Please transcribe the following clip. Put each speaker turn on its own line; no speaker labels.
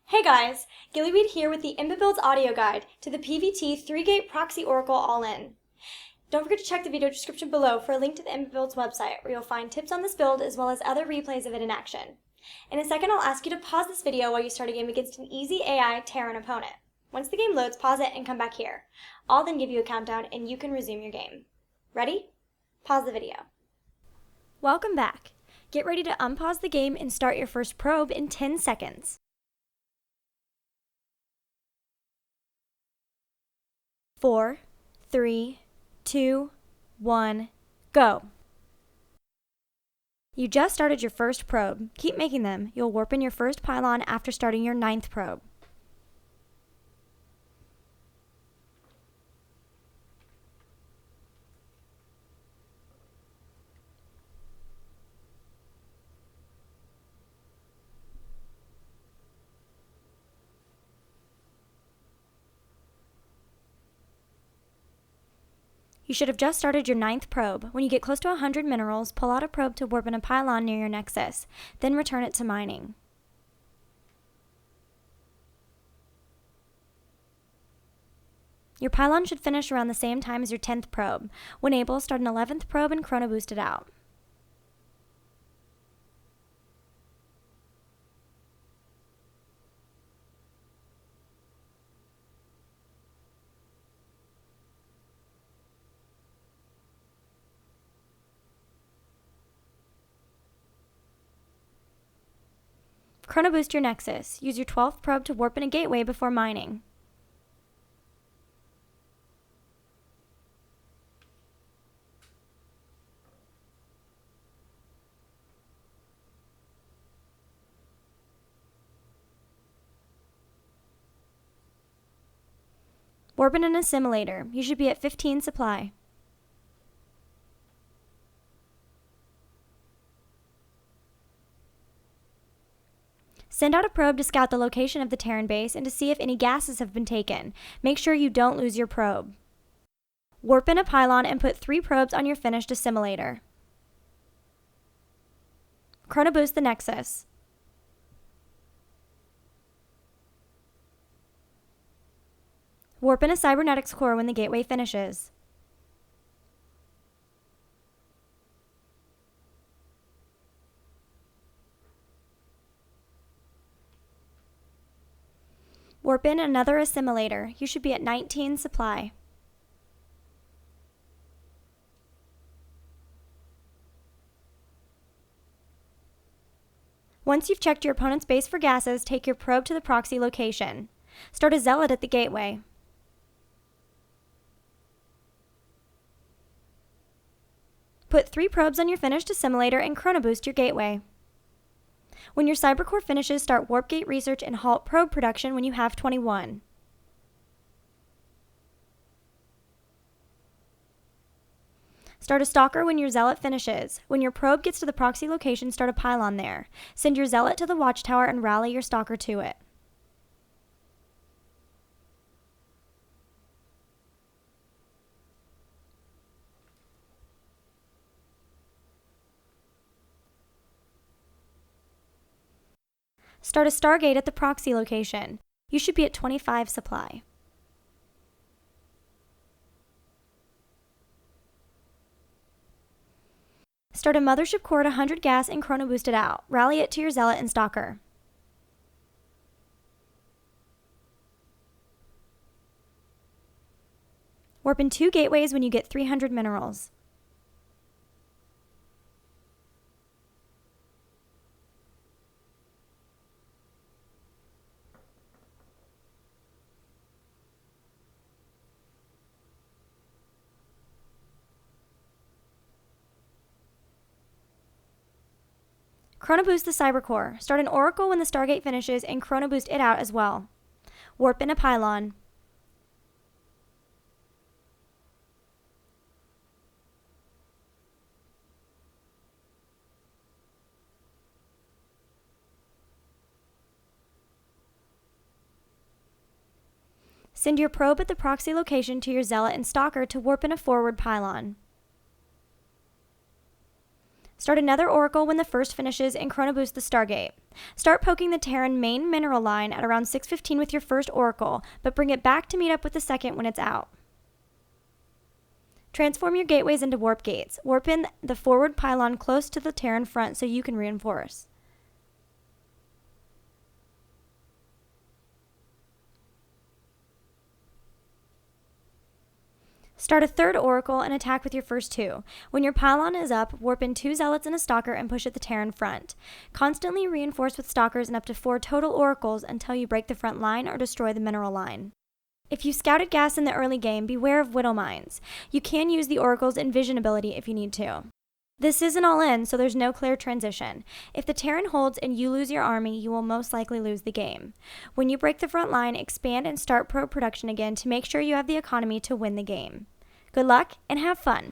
Hey guys, Gillyweed here with the IMBAbuilds audio guide to the PvT 3-gate Proxy Oracle All-In. Don't forget to check the video description below for a link to the IMBAbuilds website where you'll find tips on this build as well as other replays of it in action. In a second, I'll ask you to pause this video while you start a game against an easy AI Terran opponent. Once the game loads, pause it and come back here. I'll then give you a countdown and you can resume your game. Ready? Pause the video. Welcome back. Get ready to unpause the game and start your first probe in 10 seconds. 4, 3, 2, 1, go. You just started your first probe. Keep making them. You'll warp in your first pylon after starting your 9th probe. You should have just started your 9th probe. When you get close to 100 minerals, pull out a probe to warp in a pylon near your nexus, then return it to mining. Your pylon should finish around the same time as your 10th probe. When able, start an 11th probe and chrono boost it out. Chrono boost your nexus. Use your 12th probe to warp in a gateway before mining. Warp in an assimilator. You should be at 15 supply. Send out a probe to scout the location of the Terran base and to see if any gases have been taken. Make sure you don't lose your probe. Warp in a pylon and put 3 probes on your finished assimilator. Chrono boost the nexus. Warp in a cybernetics core when the gateway finishes. Warp in another assimilator. You should be at 19 supply. Once you've checked your opponent's base for gases, take your probe to the proxy location. Start a zealot at the gateway. Put 3 probes on your finished assimilator and chrono boost your gateway. When your cybercore finishes, start warp gate research and halt probe production when you have 21. Start a stalker when your zealot finishes. When your probe gets to the proxy location, start a pylon there. Send your zealot to the watchtower and rally your stalker to it. Start a Stargate at the proxy location. You should be at 25 supply. Start a mothership core at 100 gas and chrono boost it out. Rally it to your zealot and stalker. Warp in 2 gateways when you get 300 minerals. Chrono boost the cybercore. Start an oracle when the Stargate finishes and chrono boost it out as well. Warp in a pylon. Send your probe at the proxy location to your zealot and stalker to warp in a forward pylon. Start another Oracle when the first finishes and Chrono Boost the Stargate. Start poking the Terran main mineral line at around 6:15 with your first Oracle, but bring it back to meet up with the second when it's out. Transform your gateways into warp gates. Warp in the forward pylon close to the Terran front so you can reinforce. Start a third Oracle and attack with your first two. When your pylon is up, warp in 2 Zealots and a Stalker and push at the Terran front. Constantly reinforce with Stalkers and up to 4 total Oracles until you break the front line or destroy the mineral line. If you scouted gas in the early game, beware of Whittle Mines. You can use the Oracle's Envision ability if you need to. This isn't all-in, so there's no clear transition. If the Terran holds and you lose your army, you will most likely lose the game. When you break the front line, expand and start pro production again to make sure you have the economy to win the game. Good luck and have fun!